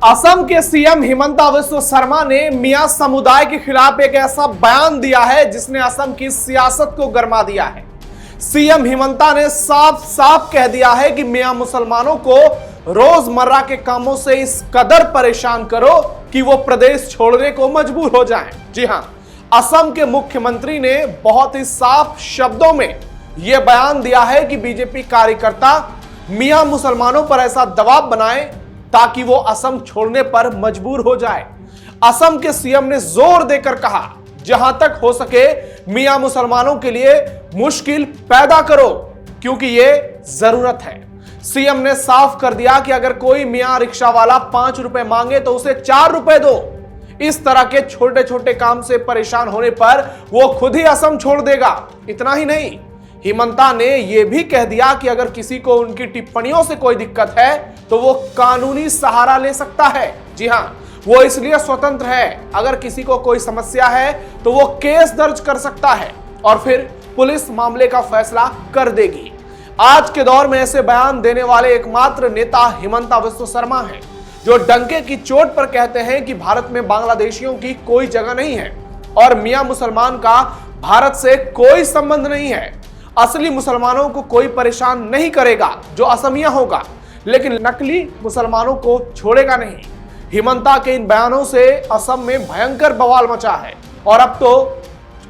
असम के सीएम हिमंता बिस्वा शर्मा ने मियां समुदाय के खिलाफ एक ऐसा बयान दिया है जिसने असम की सियासत को गरमा दिया है। सीएम हिमंता ने साफ साफ कह दिया है कि मियां मुसलमानों को रोजमर्रा के कामों से इस कदर परेशान करो कि वो प्रदेश छोड़ने को मजबूर हो जाएं। जी हां, असम के मुख्यमंत्री ने बहुत ही साफ शब्दों में यह बयान दिया है कि बीजेपी कार्यकर्ता मियां मुसलमानों पर ऐसा दबाव बनाए ताकि वो असम छोड़ने पर मजबूर हो जाए। असम के सीएम ने जोर देकर कहा, जहां तक हो सके मियां मुसलमानों के लिए मुश्किल पैदा करो क्योंकि ये जरूरत है। सीएम ने साफ कर दिया कि अगर कोई मियां रिक्शा वाला 5 रुपए मांगे तो उसे 4 रुपए दो। इस तरह के छोटे छोटे काम से परेशान होने पर वो खुद ही असम छोड़ देगा। इतना ही नहीं, हिमंता ने यह भी कह दिया कि अगर किसी को उनकी टिप्पणियों से कोई दिक्कत है तो वो कानूनी सहारा ले सकता है। जी हां, वो इसलिए स्वतंत्र है। अगर किसी को कोई समस्या है तो वो केस दर्ज कर सकता है और फिर पुलिस मामले का फैसला कर देगी। आज के दौर में ऐसे बयान देने वाले एकमात्र नेता हिमंता बिस्वा शर्मा हैं, जो डंके की चोट पर कहते हैं कि भारत में बांग्लादेशियों की कोई जगह नहीं है और मियां मुसलमान का भारत से कोई संबंध नहीं है। असली मुसलमानों को कोई परेशान नहीं करेगा जो असमिया होगा, लेकिन नकली मुसलमानों को छोड़ेगा नहीं। हिमंता के इन बयानों से असम में भयंकर बवाल मचा है और अब तो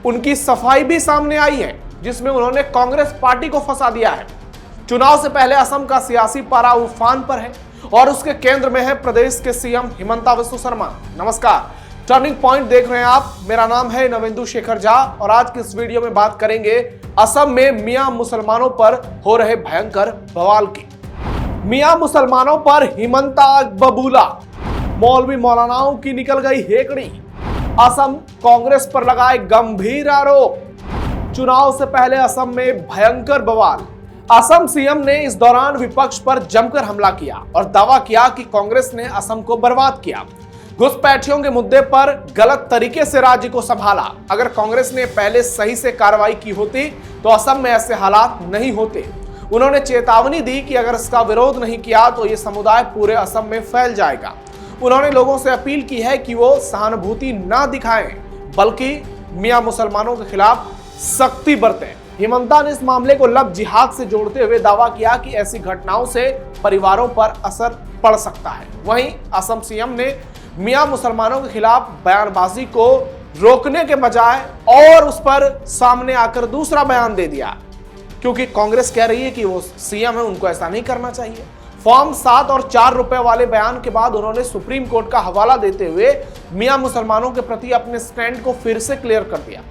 उनकी सफाई भी सामने आई है, जिसमें उन्होंने कांग्रेस पार्टी को फंसा दिया है। चुनाव से पहले असम का सियासी पारा उफान पर है और उसके केंद्र में है प्रदेश के सीएम हिमंता बिस्वा शर्मा। नमस्कार, टर्निंग पॉइंट देख रहे हैं आप। मेरा नाम है नवेंदु शेखर झा और आज की इस वीडियो में बात करेंगे असम में मियां मुसलमानों पर हो रहे भयंकर बवाल की। मियां मुसलमानों पर हिमंता बबूला, मौलवी मौलानाओं की निकल गई हेकड़ी। असम कांग्रेस पर लगाए गंभीर आरोप। चुनाव से पहले असम में भयंकर बवाल। असम सीएम ने इस दौरान विपक्ष पर जमकर हमला किया और दावा किया कि कांग्रेस ने असम को बर्बाद किया। घुसपैठियों के मुद्दे पर गलत तरीके से राज्य को संभाला। अगर कांग्रेस ने पहले सही से कार्रवाई की होती तो असम में ऐसे हालात नहीं होते। उन्होंने चेतावनी दी कि अगर इसका विरोध नहीं किया तो ये समुदाय पूरे असम में फैल जाएगा। उन्होंने लोगों से अपील की है कि वो सहानुभूति ना दिखाएं, बल्कि मियां मुसलमानों के खिलाफ सख्ती बरतें। हिमंता ने इस मामले को लव जिहाद से जोड़ते हुए दावा किया कि ऐसी घटनाओं से परिवारों पर असर पड़ सकता है। वहीं असम सीएम ने मियां मुसलमानों के खिलाफ बयानबाजी को रोकने के बजाय और उस पर सामने आकर दूसरा बयान दे दिया, क्योंकि कांग्रेस कह रही है कि वो सीएम है, उनको ऐसा नहीं करना चाहिए। फॉर्म 7 और 4 रुपए वाले बयान के बाद उन्होंने सुप्रीम कोर्ट का हवाला देते हुए मियां मुसलमानों के प्रति अपने स्टैंड को फिर से क्लियर कर दिया।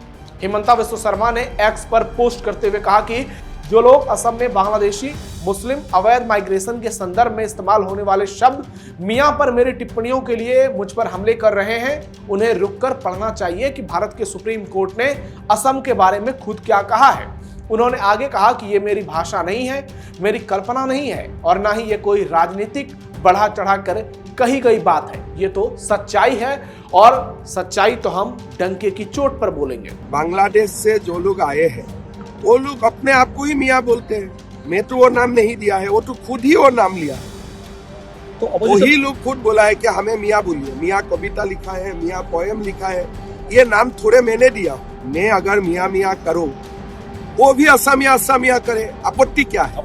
हिमंता बिस्वा शर्मा ने एक्स पर पोस्ट करते हुए कहा कि जो लोग असम में बांग्लादेशी मुस्लिम अवैध माइग्रेशन के संदर्भ में इस्तेमाल होने वाले शब्द मियां पर मेरी टिप्पणियों के लिए मुझ पर हमले कर रहे हैं, उन्हें रुककर पढ़ना चाहिए कि भारत के सुप्रीम कोर्ट ने असम के बारे में खुद क्या कहा है। उन्होंने आगे कहा कि ये मेरी भाषा नहीं है, मेरी कल्पना नहीं है और ना ही ये कोई राजनीतिक बढ़ा चढ़ा कर कही गई बात है। ये तो सच्चाई है और सच्चाई तो हम डंके की चोट पर बोलेंगे। बांग्लादेश से जो लोग आए हैं वो लोग अपने आप को ही मियाँ बोलते हैं। मैं तो वो नाम नहीं दिया है, वो तो खुद ही वो नाम लिया है। तो वही लोग खुद बोला है कि हमें मियाँ बोलिए। मियाँ कविता लिखा है, मियाँ पोएम लिखा है, ये नाम थोड़े मैंने दिया। मैं अगर मियाँ मियाँ करूँ, वो भी असमिया असमिया करे, आपत्ति क्या है?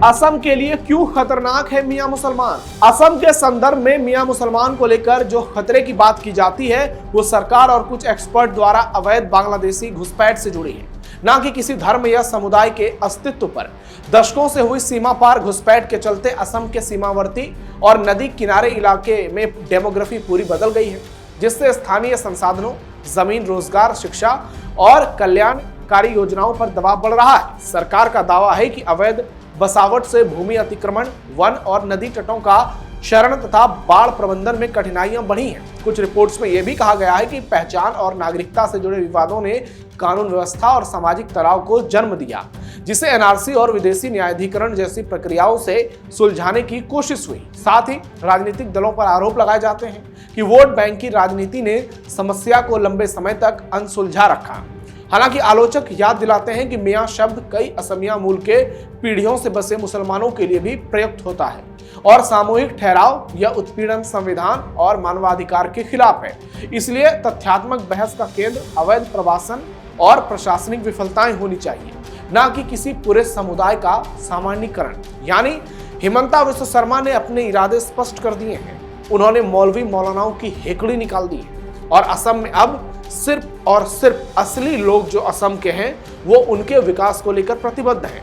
असम के लिए क्यों खतरनाक है मियां मुसलमान? असम के संदर्भ में मियां मुसलमान को लेकर जो खतरे की बात की जाती है वो सरकार और कुछ एक्सपर्ट द्वारा अवैध बांग्लादेशी घुसपैठ से जुड़ी है, ना कि किसी धर्म या समुदाय के अस्तित्व पर। दशकों से हुई सीमा पार घुसपैठ के चलते असम के सीमावर्ती और नदी किनारे इलाके में डेमोग्राफी पूरी बदल गई है, जिससे स्थानीय संसाधनों, जमीन, रोजगार, शिक्षा और कल्याणकारी योजनाओं पर दबाव बढ़ रहा है। सरकार का दावा है कि अवैध बसावट से भूमि अतिक्रमण, वन और नदी तटों का शरण तथा बाढ़ प्रबंधन में कठिनाइयां बढ़ी हैं। कुछ रिपोर्ट्स में यह भी कहा गया है कि पहचान और नागरिकता से जुड़े विवादों ने कानून व्यवस्था और सामाजिक तनाव को जन्म दिया, जिसे एनआरसी और विदेशी न्यायाधिकरण जैसी प्रक्रियाओं से सुलझाने की कोशिश हुई। साथ ही राजनीतिक दलों पर आरोप लगाए जाते हैं कि वोट बैंक की राजनीति ने समस्या को लंबे समय तक अनसुलझा रखा। हालांकि आलोचक याद दिलाते हैं कि मियां शब्द कई असमिया मूल के पीढ़ियों से बसे मुसलमानों के लिए भी प्रयुक्त होता है और सामूहिक ठहराव या उत्पीड़न संविधान और मानवाधिकार के खिलाफ है। इसलिए तथ्यात्मक बहस का केंद्र अवैध प्रवासन और प्रशासनिक विफलताएं होनी चाहिए, न कि किसी पूरे समुदाय का सामान्यीकरण। यानी हिमंता विश्व शर्मा ने अपने इरादे स्पष्ट कर दिए हैं। उन्होंने मौलवी मौलानाओं की हेकड़ी निकाल दी है और असम में अब सिर्फ और सिर्फ असली लोग जो असम के हैं वो उनके विकास को लेकर प्रतिबद्ध हैं।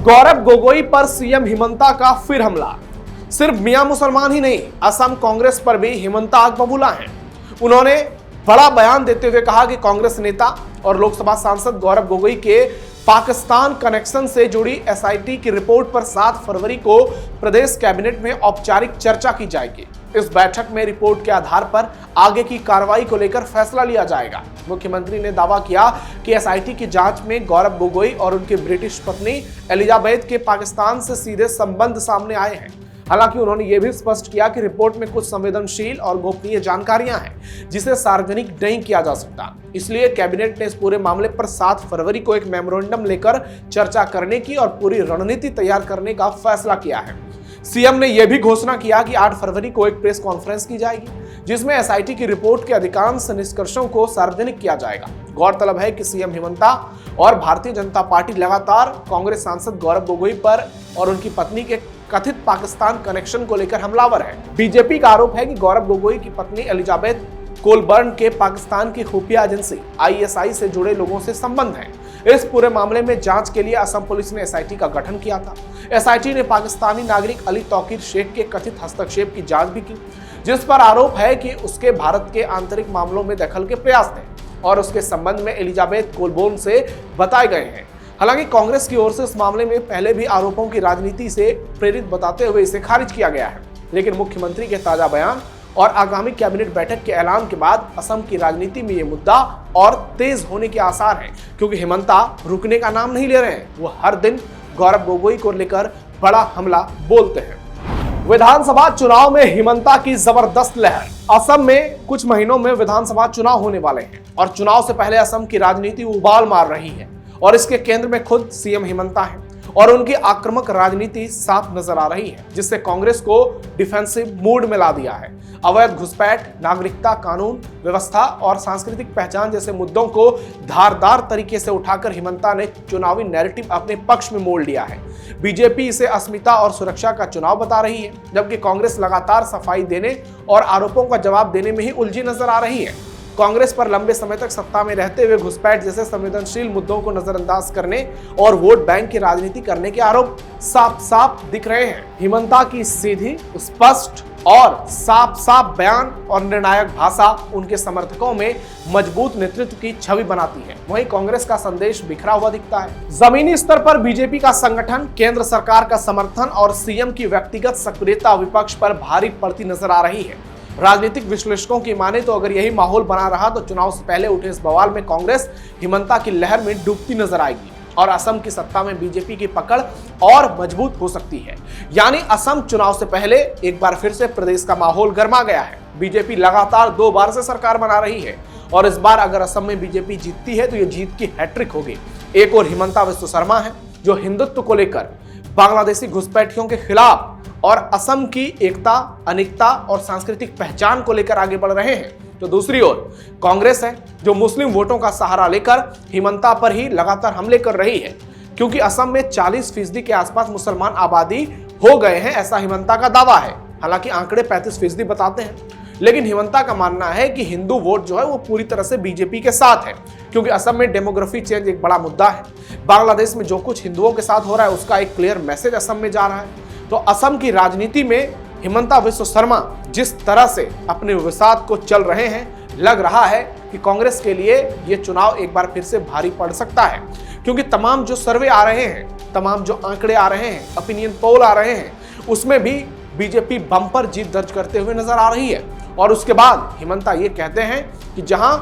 गौरव गोगोई पर सीएम हिमंता का फिर हमला। सिर्फ मियां मुसलमान ही नहीं, असम कांग्रेस पर भी हिमंता आग बबूला हैं। उन्होंने बड़ा बयान देते हुए कहा कि कांग्रेस नेता और लोकसभा सांसद गौरव गोगोई के पाकिस्तान कनेक्शन से जुड़ी एसआईटी की रिपोर्ट पर 7 फरवरी को प्रदेश कैबिनेट में औपचारिक चर्चा की जाएगी। इस बैठक में रिपोर्ट के आधार पर आगे की कार्रवाई को लेकर फैसला लिया जाएगा। मुख्यमंत्री ने दावा किया कि एसआईटी की जांच में गौरव गोगोई और उनकी ब्रिटिश पत्नी एलिजाबेथ के पाकिस्तान से सीधे संबंध सामने आए हैं। हालांकि उन्होंने यह भी स्पष्ट किया कि रिपोर्ट में कुछ संवेदनशील और गोपनीय जानकारियां हैं जिसे सार्वजनिक नहीं किया जा सकता। इसलिए कैबिनेट ने इस पूरे मामले पर 7 फरवरी को एक मेमोरेंडम लेकर चर्चा करने की और पूरी रणनीति तैयार करने का फैसला किया है। सीएम ने यह भी घोषणा किया कि 8 फरवरी को एक प्रेस कॉन्फ्रेंस की जाएगी जिसमें एसआईटी की रिपोर्ट के अधिकांश निष्कर्षों को सार्वजनिक किया जाएगा। गौरतलब है कि सीएम हिमंता और भारतीय जनता पार्टी लगातार कांग्रेस सांसद गौरव गोगोई पर और उनकी पत्नी के कथित पाकिस्तान कनेक्शन को लेकर हमलावर है। बीजेपी का आरोप है कि गौरव गोगोई की पत्नी एलिजाबेथ कोलबर्न के पाकिस्तान की खुफिया एजेंसी आईएसआई से जुड़े लोगों से संबंध है। इस पूरे मामले में जांच के लिए असम पुलिस ने एसआईटी का गठन किया था। एसआईटी ने पाकिस्तानी नागरिक अली तौकीर शेख के कथित हस्तक्षेप की जांच भी की, जिस पर आरोप है कि उसके भारत के आंतरिक मामलों में दखल के प्रयास थे और उसके संबंध में एलिजाबेथ कोलबर्न से बताए गए हैं। हालांकि कांग्रेस की ओर से इस मामले में पहले भी आरोपों की राजनीति से प्रेरित बताते हुए इसे खारिज किया गया है, लेकिन मुख्यमंत्री के ताजा बयान और आगामी कैबिनेट बैठक के ऐलान के बाद असम की राजनीति में ये मुद्दा और तेज होने के आसार हैं, क्योंकि हिमंता रुकने का नाम नहीं ले रहे हैं। वो हर दिन गौरव गोगोई को लेकर बड़ा हमला बोलते हैं। विधानसभा चुनाव में हिमंता की जबरदस्त लहर। असम में कुछ महीनों में विधानसभा चुनाव होने वाले हैं और चुनाव से पहले असम की राजनीति उबाल मार रही है और इसके केंद्र में खुद सीएम हिमंता है और उनकी आक्रामक राजनीति साफ नजर आ रही है, जिससे कांग्रेस को डिफेंसिव मूड में ला दिया है। अवैध घुसपैठ, नागरिकता कानून व्यवस्था और सांस्कृतिक पहचान जैसे मुद्दों को धारदार तरीके से उठाकर हिमंता ने चुनावी नैरेटिव अपने पक्ष में मोड़ लिया है। बीजेपी इसे अस्मिता और सुरक्षा का चुनाव बता रही है, जबकि कांग्रेस लगातार सफाई देने और आरोपों का जवाब देने में ही उलझी नजर आ रही है। कांग्रेस पर लंबे समय तक सत्ता में रहते हुए घुसपैठ जैसे संवेदनशील मुद्दों को नजरअंदाज करने और वोट बैंक की राजनीति करने के आरोप साफ साफ दिख रहे हैं। हिमंता की सीधी, स्पष्ट और साफ साफ बयान और निर्णायक भाषा उनके समर्थकों में मजबूत नेतृत्व की छवि बनाती है। वहीं कांग्रेस का संदेश बिखरा हुआ दिखता है। जमीनी स्तर पर बीजेपी का संगठन, केंद्र सरकार का समर्थन और सीएम की व्यक्तिगत सक्रियता विपक्ष पर भारी पड़ती नजर आ रही है। राजनीतिक विश्लेषकों की माने तो अगर यही माहौल बना रहा तो चुनाव से पहले उठे इस बवाल में कांग्रेस हिमंता की लहर में डूबती नजर आएगी और असम की सत्ता में बीजेपी की पकड़ और मजबूत हो सकती है। यानी असम चुनाव से पहले एक बार फिर से प्रदेश का माहौल गर्मा गया है। बीजेपी लगातार 2 बार से सरकार बना रही है और इस बार अगर असम में बीजेपी जीतती है तो ये जीत की हैट्रिक होगी। एक और हिमंता विश्व शर्मा है जो हिंदुत्व को लेकर, बांग्लादेशी घुसपैठियों के खिलाफ और असम की एकता, अनेकता और सांस्कृतिक पहचान को लेकर आगे बढ़ रहे हैं। तो दूसरी ओर कांग्रेस है जो मुस्लिम वोटों का सहारा लेकर हिमंता पर ही लगातार हमले कर रही है, क्योंकि असम में 40% के आसपास मुसलमान आबादी हो गए हैं, ऐसा हिमंता का दावा है। हालांकि आंकड़े 35% बताते हैं, लेकिन हिमंता का मानना है कि हिंदू वोट जो है वो पूरी तरह से बीजेपी के साथ है, क्योंकि असम में डेमोग्राफी चेंज एक बड़ा मुद्दा है। बांग्लादेश में जो कुछ हिंदुओं के साथ हो रहा है उसका एक क्लियर मैसेज असम में जा रहा है। तो असम की राजनीति में हिमंता विश्व शर्मा जिस तरह से अपने विवाद को चल रहे हैं, लग रहा है कि कांग्रेस के लिए ये चुनाव एक बार फिर से भारी पड़ सकता है, क्योंकि तमाम जो सर्वे आ रहे हैं, तमाम जो आंकड़े आ रहे हैं, ओपिनियन पोल आ रहे हैं, उसमें भी बीजेपी बम्पर जीत दर्ज करते हुए नजर आ रही है। और उसके बाद हिमंता ये कहते हैं कि जहां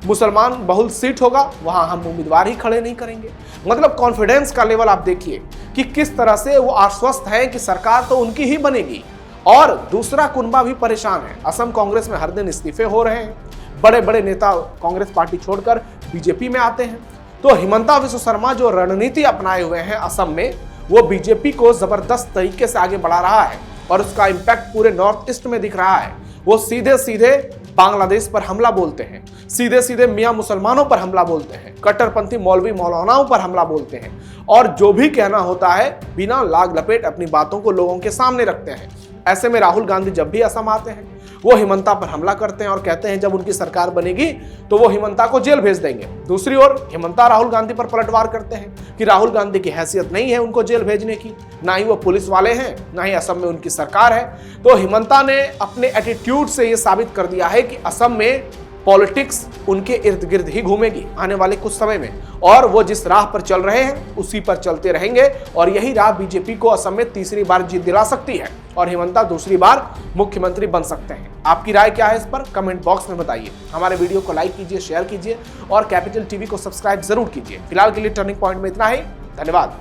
मुसलमान बहुल सीट होगा वहां हम उम्मीदवार ही खड़े नहीं करेंगे। मतलब कॉन्फिडेंस का लेवल आप देखिए कि किस तरह से वो आश्वस्त है कि सरकार तो उनकी ही बनेगी। और दूसरा कुनबा भी परेशान है। असम कांग्रेस में हर दिन इस्तीफे हो रहे हैं, बड़े बड़े नेता कांग्रेस पार्टी छोड़कर बीजेपी में आते हैं। तो हिमंता विश्व शर्मा जो रणनीति अपनाए हुए हैं असम में, वो बीजेपी को जबरदस्त तरीके से आगे बढ़ा रहा है और उसका इंपैक्ट पूरे नॉर्थ ईस्ट में दिख रहा है। वो सीधे सीधे बांग्लादेश पर हमला बोलते हैं, सीधे सीधे मियां मुसलमानों पर हमला बोलते हैं, कट्टरपंथी मौलवी मौलानाओं पर हमला बोलते हैं और जो भी कहना होता है बिना लाग लपेट अपनी बातों को लोगों के सामने रखते हैं। ऐसे में राहुल गांधी जब भी असम आते हैं वो हिमंता पर हमला करते हैं और कहते हैं जब उनकी सरकार बनेगी तो वो हिमंता को जेल भेज देंगे। दूसरी ओर हिमंता राहुल गांधी पर पलटवार करते हैं कि राहुल गांधी की हैसियत नहीं है उनको जेल भेजने की, ना ही वो पुलिस वाले हैं, ना ही असम में उनकी सरकार है। तो हिमंता ने अपने एटीट्यूड से ये साबित कर दिया है कि असम में पॉलिटिक्स उनके इर्द गिर्द ही घूमेगी आने वाले कुछ समय में, और वो जिस राह पर चल रहे हैं उसी पर चलते रहेंगे और यही राह बीजेपी को असम में तीसरी बार जीत दिला सकती है और हिमंता दूसरी बार मुख्यमंत्री बन सकते हैं। आपकी राय क्या है इस पर कमेंट बॉक्स में बताइए। हमारे वीडियो को लाइक कीजिए, शेयर कीजिए और कैपिटल टीवी को सब्सक्राइब जरूर कीजिए। फिलहाल के लिए टर्निंग पॉइंट में इतना ही। धन्यवाद।